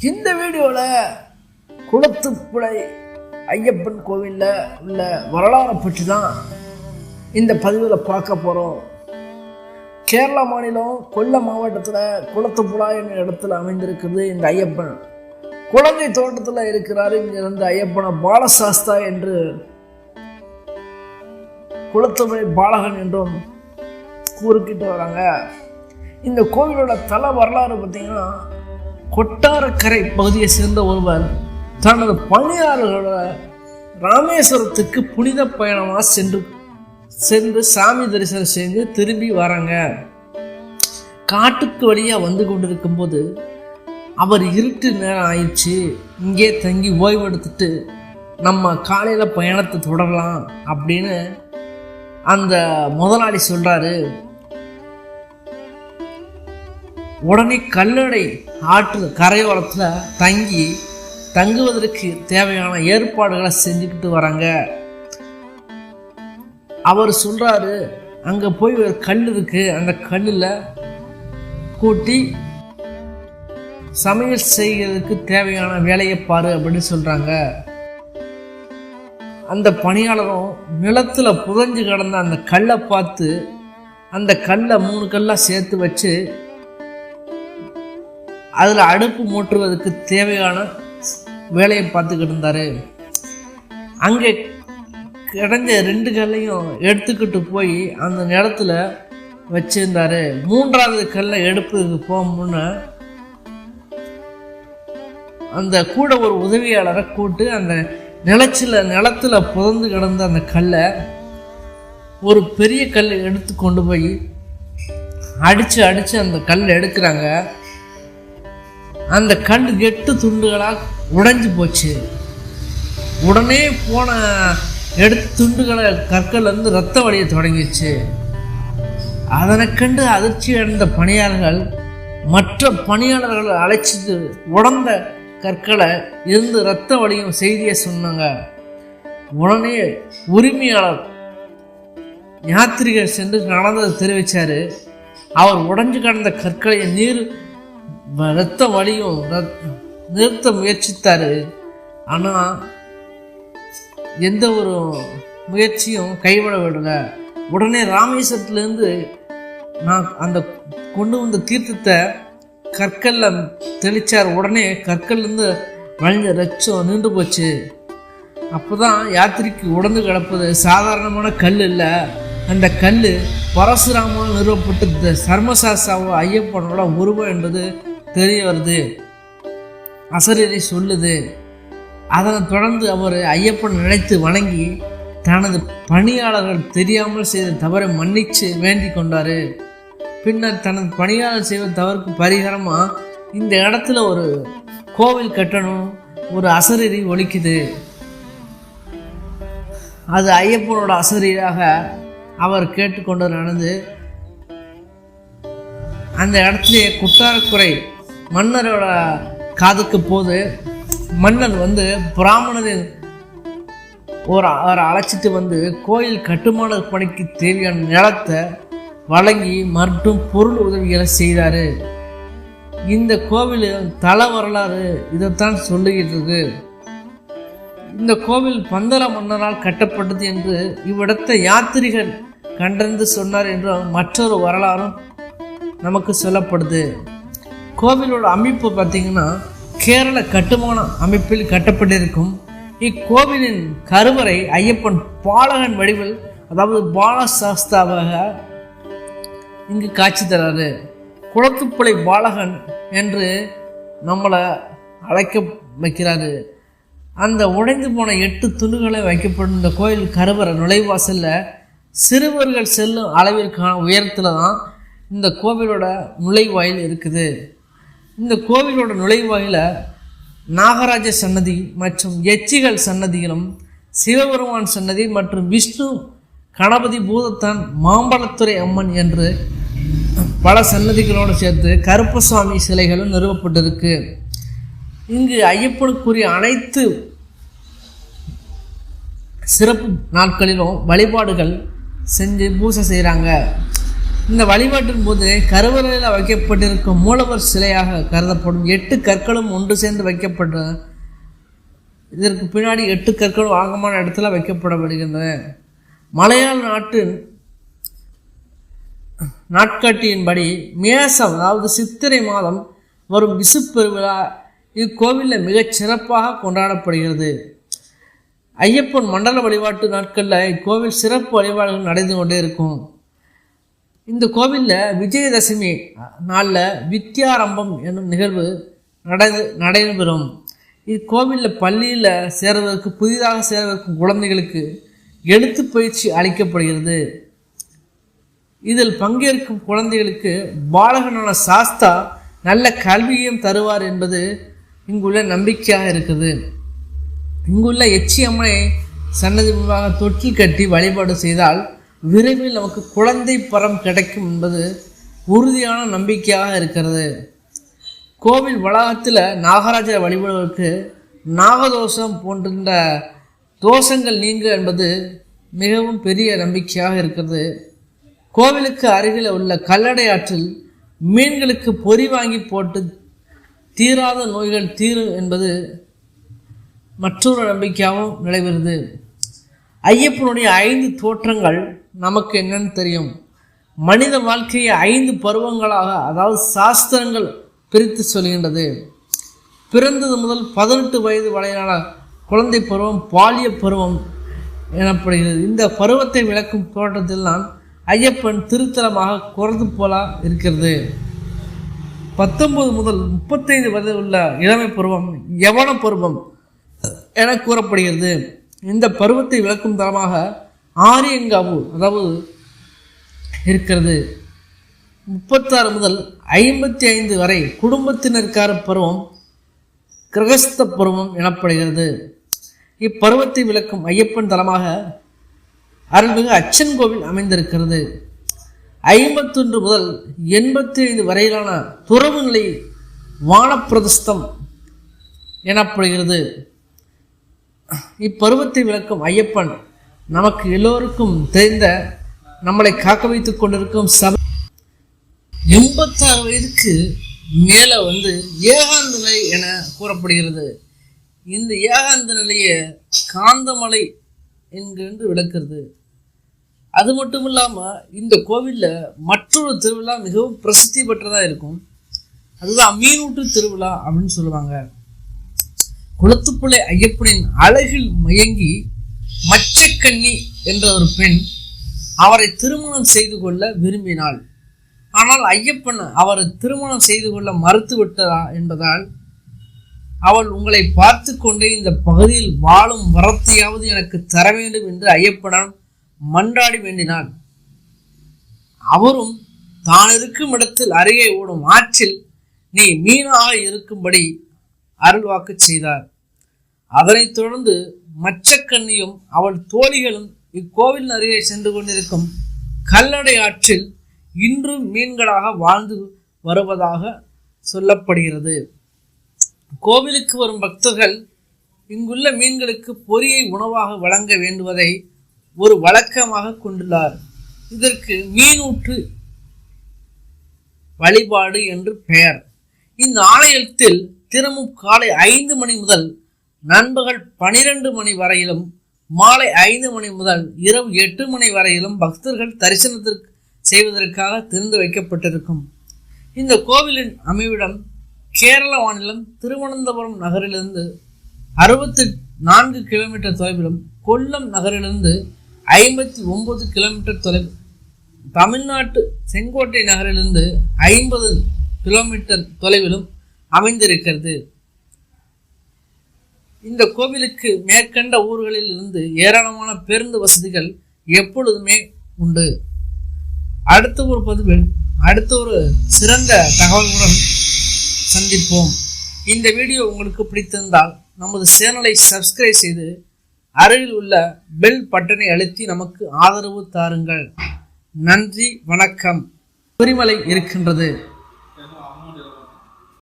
இந்த வீடியோவில் குளத்துப்புழை ஐயப்பன் கோவிலில் உள்ள வரலாறை பற்றி தான் இந்த பதிவில் பார்க்க போகிறோம். கேரளா மாநிலம் கொல்லம் மாவட்டத்தில் குளத்துப்புழா என்ற இடத்துல அமைந்திருக்குது இந்த ஐயப்பன். குழந்தை தோட்டத்தில் இருக்கிறாரு. இங்கிருந்து ஐயப்பனை பாலசாஸ்தா என்று குளத்துப்புழை பாலகன் என்றும் கூறுக்கிட்டு வராங்க. இந்த கோவிலோட தல வரலாறு பார்த்தீங்கன்னா, கொட்டாரக்கரை பகுதியை சேர்ந்த ஒருவர் தனது பணியாளர்களோட ராமேஸ்வரத்துக்கு புனித பயணமாக சென்று சாமி தரிசனம் செஞ்சு திரும்பி வராங்க. காட்டுக்கு வழியாக வந்து கொண்டிருக்கும் போது அவர் இருட்டு நேரம் ஆயிடுச்சு, இங்கே தங்கி ஓய்வெடுத்துட்டு நம்ம காலையில் பயணத்தை தொடரலாம் அப்படின்னு அந்த முதலாளி சொல்கிறாரு. உடனே கல்லடை ஆற்று கரையோரத்தில் தங்குவதற்கு தேவையான ஏற்பாடுகளை செஞ்சுக்கிட்டு வராங்க. அவர் சொல்கிறாரு, அங்கே போய் ஒரு கல் இருக்கு, அந்த கல்லில் கூட்டி சமையல் செய்கிறதுக்கு தேவையான வேலையை பாரு அப்படின்னு சொல்கிறாங்க. அந்த பணியாளரும் நிலத்தில் புதஞ்சு கிடந்த அந்த கல்லை பார்த்து அந்த கல்லை 3 கல்லாக சேர்த்து வச்சு அதில் அடுப்பு மூட்டுவதற்கு தேவையான வேலையை பார்த்துக்கிட்டு இருந்தார். அங்கே கிடைஞ்ச 2 கல்லையும் எடுத்துக்கிட்டு போய் அந்த நிலத்தில் வச்சுருந்தார். 3ஆவது கல்லை எடுப்பதுக்கு போக முன்ன அந்த கூட ஒரு உதவியாளரை கூட்டு அந்த நிலத்தில் புதந்து கிடந்த அந்த கல்லை ஒரு பெரிய கல் எடுத்து கொண்டு போய் அடித்து அந்த கல்லை எடுக்கிறாங்க. அந்த கல் 8 துண்டுகளாக உடைஞ்சு போச்சு. உடனே போன எடுத்த துண்டுகளை கற்கள்லேருந்து ரத்த வழிய தொடங்கிடுச்சு. அதனை கண்டு அதிர்ச்சி அடைந்த பணியாளர்கள் மற்ற பணியாளர்களை அழைச்சிட்டு உடந்த கற்களை இருந்து ரத்த வழியும் செய்தியை சொன்னாங்க. உடனே உரிமையாளர் யாத்திரிகர் சென்று நடந்ததை தெரிவித்தார். அவர் உடைஞ்சு கிடந்த கற்களை ரத்த வழியும் நிறுத்த முயற்சித்தார். ஆனால் எந்த ஒரு முயற்சியும் கைவிட விடலை. உடனே ராமேஸ்வரத்துலேருந்து நான் அந்த கொண்டு வந்த தீர்த்தத்தை கற்களில் தெளித்தார். உடனே கற்கள்லேருந்து வழிஞ்ச ரச்சம் நின்று போச்சு. அப்போ தான் யாத்திரிக்கு உடந்து கிடப்பது சாதாரணமான கல் இல்லை, அந்த கல் பரசுராமால் நிறுவப்பட்ட சர்மசாஸ்தாவோ ஐயப்பனோட உருவம் என்பது தெரிய வருது. அசரீரி சொல்லுது. அதனை தொடர்ந்து அவர் ஐயப்பன் நினைத்து வணங்கி தனது பணியாளர்கள் தெரியாமல் செய்த தவறை மன்னித்து வேண்டிக் கொண்டார். பின்னர் தனது பணியாளர் செய்த தவறுக்கு பரிகாரமாக இந்த இடத்துல ஒரு கோவில் கட்டணும், ஒரு அசரீரி ஒலிக்குது. அது ஐயப்பனோட அசரீராக அவர் கேட்டுக்கொண்டு நடந்து அந்த இடத்துல கொட்டாரக்குறை மன்னரோட காதுக்கு போது மன்னர் பிராமணரின் அவரை அழைச்சிட்டு கோயில் கட்டுமான பணிக்கு தேவையான நிலத்தை வழங்கி மற்றும் பொருள் உதவிகளை செய்தார். இந்த கோவில் தல வரலாறு இதைத்தான் சொல்லுகிட்டு இருக்கு. இந்த கோவில் பந்தல மன்னரால் கட்டப்பட்டது என்று இவ்விடத்தை யாத்திரிகர் கண்டறிந்து சொன்னார் என்ற மற்றொரு வரலாறும் நமக்கு சொல்லப்படுது. கோவிலோட அமைப்பு பார்த்திங்கன்னா, கேரள கட்டுமான அமைப்பில் கட்டப்பட்டிருக்கும். இக்கோவிலின் கருவறை ஐயப்பன் பாலகன் வடிவில், அதாவது பாலசாஸ்தாவாக இங்கு காட்சி தராரு. குளத்துப்புழை பாலகன் என்று நம்மளை அழைக்க வைக்கிறாரு. அந்த உடைந்து போன 8 துண்டுகளை வைக்கப்படும் இந்த கோயில் கருவறை நுழைவாசலில் சிறுவர்கள் செல்லும் அளவிற்கான உயரத்தில் தான் இந்த கோவிலோட நுழைவாயில் இருக்குது. இந்த கோவிலோட நுழைவாயில நாகராஜ சன்னதி மற்றும் எச்சிகள் சன்னதிகளும், சிவபெருமான் சன்னதி மற்றும் விஷ்ணு, கணபதி, பூதத்தான், மாம்பழத்துறை அம்மன் என்று பல சன்னதிகளோடு சேர்த்து கருப்பசாமி சிலைகளும் நிறுவப்பட்டிருக்கு. இங்கு ஐயப்பனுக்குரிய அனைத்து சிறப்பு நாட்களிலும் வழிபாடுகள் செஞ்சு பூஜை செய்கிறாங்க. இந்த வழிபாட்டின் போது கருவறையில் வைக்கப்பட்டிருக்கும் மூலவர் சிலையாக கருதப்படும் 8 கற்களும் ஒன்று சேர்ந்து வைக்கப்பட்ட இதற்கு பின்னாடி 8 கற்களும் ஆகமான இடத்துல வைக்கப்படப்படுகின்றன. மலையாள நாட்டின் நாட்காட்டியின்படி மேசம் அதாவது சித்திரை மாதம் வரும் விசு பெருவிழா இக்கோவிலில் மிகச் சிறப்பாக கொண்டாடப்படுகிறது. ஐயப்பன் மண்டல வழிபாட்டு நாட்களில் இக்கோவில் சிறப்பு வழிபாடுகள் நடந்து கொண்டே இருக்கும். இந்த கோவிலில் விஜயதசமி நாளில் வித்யாரம்பம் என்னும் நிகழ்வு நடைபெறும். இக்கோவிலில் பள்ளியில் சேர்வதற்கு புதிதாக சேர்வதற்கும் குழந்தைகளுக்கு எழுத்து பயிற்சி அளிக்கப்படுகிறது. இதில் பங்கேற்கும் குழந்தைகளுக்கு பாலகனான சாஸ்தா நல்ல கல்வியையும் தருவார் என்பது இங்குள்ள நம்பிக்கையாக இருக்குது. இங்குள்ள எச்சி அம்மனை சன்னதி முன்பாக தொட்டில் கட்டி வழிபாடு செய்தால் விரைவில் நமக்கு குழந்தை பரம் கிடைக்கும் என்பது உறுதியான நம்பிக்கையாக இருக்கிறது. கோவில் வளாகத்தில் நாகராஜரை வழிபடுவதற்கு நாகதோஷம் போன்ற தோஷங்கள் நீங்க என்பது மிகவும் பெரிய நம்பிக்கையாக இருக்கிறது. கோவிலுக்கு அருகில் உள்ள கல்லடை ஆற்றில் மீன்களுக்கு பொறி வாங்கி போட்டு தீராத நோய்கள் தீரும் என்பது மற்றொரு நம்பிக்கையாகவும் நிலைவருது. ஐயப்பனுடைய 5 தோற்றங்கள் நமக்கு என்னன்னு தெரியும். மனித வாழ்க்கையை 5 பருவங்களாக அதாவது சாஸ்திரங்கள் பிரித்து சொல்கின்றது. பிறந்தது முதல் 18 வயது வரையிலான குழந்தை பருவம் பாலிய பருவம் எனப்படுகிறது. இந்த பருவத்தை விளக்கும் தோற்றத்தில் தான் ஐயப்பன் திருத்தலமாக குறைந்து போலா இருக்கிறது. 19 முதல் 35 வயது உள்ள இளமை பருவம் யவன பருவம் என கூறப்படுகிறது. இந்த பருவத்தை விளக்கும் தலமாக ஆரியங்காவு அதாவது இருக்கிறது. 36 முதல் 55 வரை குடும்பத்தினருக்கான பருவம் கிரகஸ்த பருவம் எனப்படுகிறது. இப்பருவத்தை விளக்கும் ஐயப்பன் தலமாக அருள்மிகு அச்சன் கோவில் அமைந்திருக்கிறது. 51 முதல் 85 வரையிலான துறவு நிலை வானப்பிரதஸ்தம் எனப்படுகிறது. இப்பருவத்தை விளக்கும் ஐயப்பன் நமக்கு எல்லோருக்கும் தெரிந்த நம்மளை காக்க வைத்துக் கொண்டிருக்கும் 86 வயதுக்கு மேலே ஏகாந்த நிலை என கூறப்படுகிறது. இந்த ஏகாந்த நிலையை காந்தமலை என்கின்ற விளக்குறது. அது மட்டும் இல்லாமல் இந்த கோவிலில் மற்றொரு திருவிழா மிகவும் பிரசித்தி பெற்றதாக இருக்கும். அதுதான் மீனூட்டு திருவிழா அப்படின்னு சொல்லுவாங்க. குளத்துப்புள்ளை ஐயப்பனின் அழகில் மயங்கி மச்சக்கண்ணி என்ற ஒரு பெண் அவரை திருமணம் செய்து கொள்ள விரும்பினாள். ஆனால் ஐயப்பன் அவரை திருமணம் செய்து கொள்ள மறுத்து விட்டதா என்பதால் அவள் உங்களை பார்த்து கொண்டே இந்த பகுதியில் வாழும் வரத்தையாவது எனக்கு தர வேண்டும் என்று ஐயப்பனிடம் மன்றாடி வேண்டினாள். அவரும் தான் இருக்கும் இடத்தில் அருகே ஓடும் ஆற்றில் நீ மீனாக இருக்கும்படி அருள்வாக்கு செய்தார். அதனைத் தொடர்ந்து மச்சக்கண்ணியும் அவள் தோழிகளும் இக்கோவில் அருகே சென்று கொண்டிருக்கும் கல்லடை ஆற்றில் இன்றும் மீன்களாக வாழ்ந்து வருவதாக சொல்லப்படுகிறது. கோவிலுக்கு வரும் பக்தர்கள் இங்குள்ள மீன்களுக்கு பொரியை உணவாக வழங்க வேண்டுவதை ஒரு வழக்கமாக கொண்டுள்ளார். இதற்கு மீனூற்று வழிபாடு என்று பெயர். இந்த ஆலயத்தில் தினமும் காலை 5 மணி முதல் நண்பகல் 12 மணி வரையிலும் மாலை 5 மணி முதல் இரவு 8 மணி வரையிலும் பக்தர்கள் தரிசனத்திற்கு செய்வதற்காக திறந்து வைக்கப்பட்டிருக்கும். இந்த கோவிலின் அமைவிடம் கேரள மாநிலம் திருவனந்தபுரம் நகரிலிருந்து 64 கிலோமீட்டர் தொலைவிலும் கொல்லம் நகரிலிருந்து 59 கிலோமீட்டர் தொலைவில், தமிழ்நாட்டு செங்கோட்டை நகரிலிருந்து 50 கிலோமீட்டர் தொலைவிலும் அமைந்திருக்கிறது. இந்த கோவிலுக்கு மேற்கண்ட ஊர்களில் இருந்து ஏராளமான பேருந்து வசதிகள் எப்பொழுதுமே உண்டு. அடுத்த ஒரு பதிவில் அடுத்த ஒரு சிறந்த தகவல்களுடன் சந்திப்போம். இந்த வீடியோ உங்களுக்கு பிடித்திருந்தால் நமது சேனலை சப்ஸ்கிரைப் செய்து அருகில் உள்ள பெல் பட்டனை அழுத்தி நமக்கு ஆதரவு தாருங்கள். நன்றி, வணக்கம். பரிமலை இருக்கின்றது.